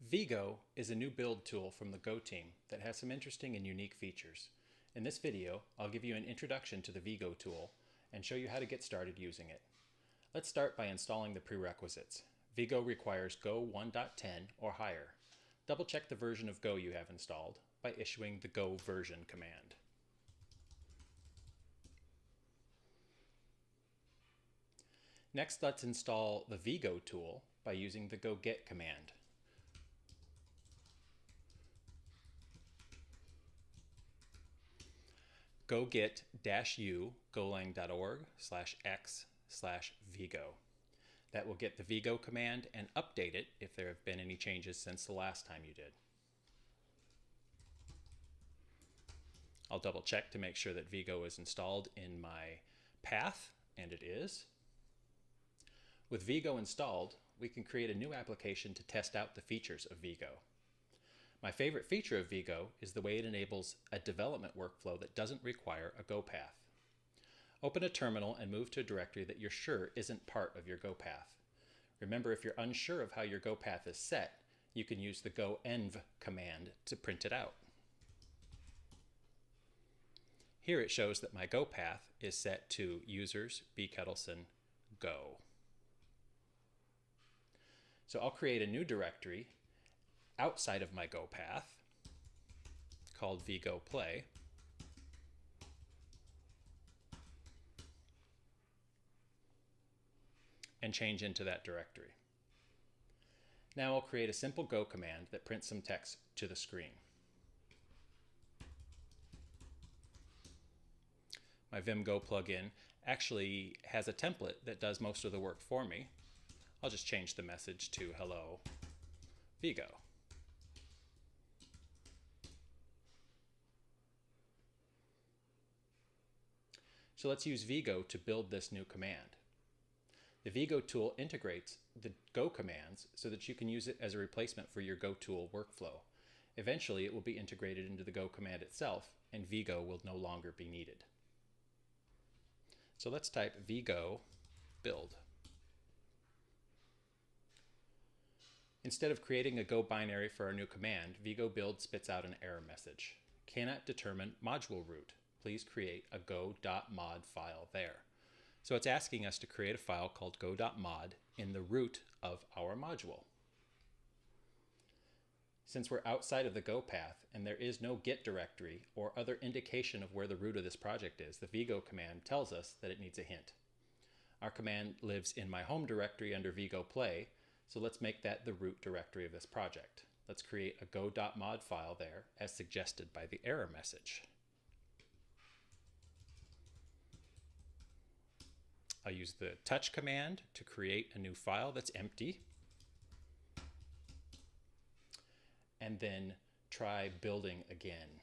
Vigo is a new build tool from the Go team that has some interesting and unique features. In this video, I'll give you an introduction to the Vigo tool and show you how to get started using it. Let's start by installing the prerequisites. Vigo requires Go 1.10 or higher. Double check the version of Go you have installed by issuing the Go version command. Next, let's install the Vigo tool by using the Go get command. Go get -u golang.org/x/vigo. That will get the Vigo command and update it if there have been any changes since the last time you did. I'll double check to make sure that Vigo is installed in my path, and it is. With Vigo installed, we can create a new application to test out the features of Vigo. My favorite feature of Vigo is the way it enables a development workflow that doesn't require a Go path. Open a terminal and move to a directory that you're sure isn't part of your Go path. Remember, if you're unsure of how your Go path is set, you can use the go env command to print it out. Here it shows that my Go path is set to users bkettleson go. So I'll create a new directory outside of my Go path called Vigo play. And change into that directory. Now I'll create a simple Go command that prints some text to the screen. My Vim Go plugin actually has a template that does most of the work for me. I'll just change the message to hello Vigo. So let's use Vigo to build this new command. The Vigo tool integrates the Go commands so that you can use it as a replacement for your Go tool workflow. Eventually, it will be integrated into the Go command itself, and Vigo will no longer be needed. So let's type Vigo build. Instead of creating a Go binary for our new command, Vigo build spits out an error message. Cannot determine module root. Please create a go.mod file there. So it's asking us to create a file called go.mod in the root of our module. Since we're outside of the Go path and there is no git directory or other indication of where the root of this project is, the Vigo command tells us that it needs a hint. Our command lives in my home directory under Vigo play, so let's make that the root directory of this project. Let's create a go.mod file there as suggested by the error message. I'll use the touch command to create a new file that's empty, and then try building again.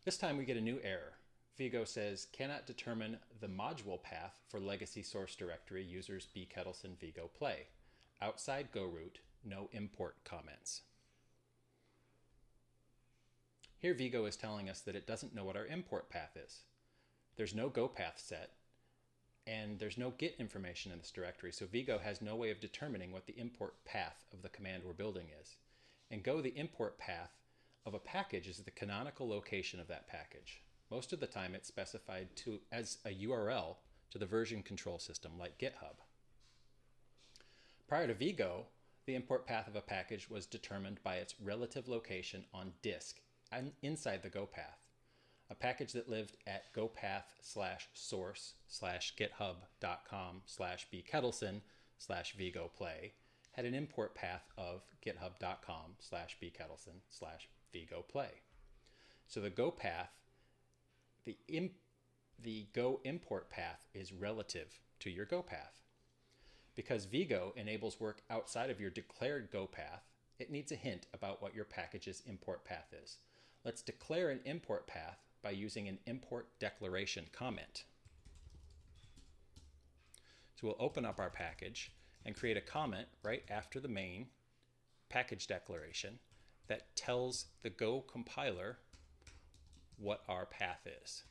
This time we get a new error. Vigo says, cannot determine the module path for legacy source directory users bkettleson Vigo play. Outside Go root, no import comments. Here Vigo is telling us that it doesn't know what our import path is. There's no Go path set, and there's no git information in this directory, so Vigo has no way of determining what the import path of the command we're building is. In Go, the import path of a package is the canonical location of that package. Most of the time it's specified as a URL to the version control system like GitHub. Prior to Vigo, the import path of a package was determined by its relative location on disk and inside the Go path. A package that lived at gopath/source/github.com/bkettleson/Vigo play had an import path of github.com/bkettleson/Vigo play. So the Go path, the Go import path is relative to your Go path. Because Vigo enables work outside of your declared Go path, it needs a hint about what your package's import path is. Let's declare an import path by using an import declaration comment. So we'll open up our package and create a comment right after the main package declaration that tells the Go compiler what our path is.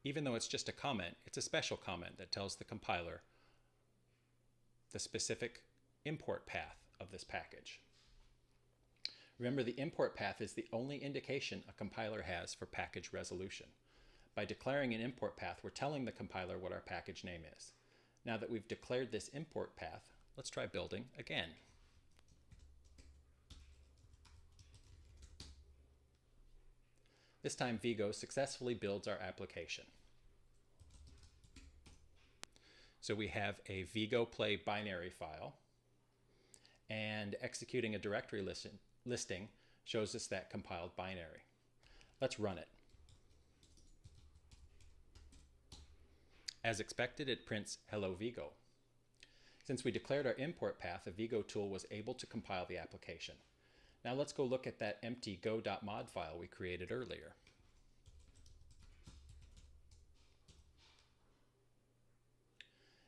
Even though it's just a comment, it's a special comment that tells the compiler the specific import path of this package. Remember, the import path is the only indication a compiler has for package resolution. By declaring an import path, we're telling the compiler what our package name is. Now that we've declared this import path, let's try building again. This time Vigo successfully builds our application. So we have a Vigo play binary file, and executing a directory listing shows us that compiled binary. Let's run it. As expected, it prints hello Vigo. Since we declared our import path, a Vigo tool was able to compile the application. Now let's go look at that empty go.mod file we created earlier.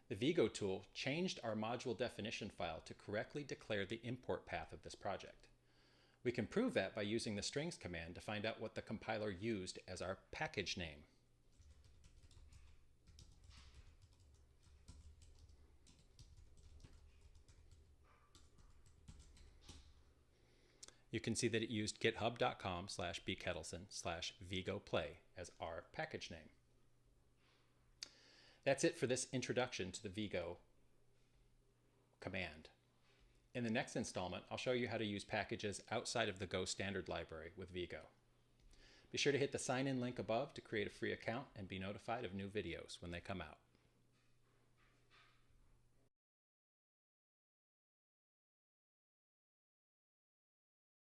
The Vigo tool changed our module definition file to correctly declare the import path of this project. We can prove that by using the strings command to find out what the compiler used as our package name. You can see that it used github.com/bkettleson/vigoplay as our package name. That's it for this introduction to the Vigo command. In the next installment, I'll show you how to use packages outside of the Go standard library with Vigo. Be sure to hit the sign in link above to create a free account and be notified of new videos when they come out.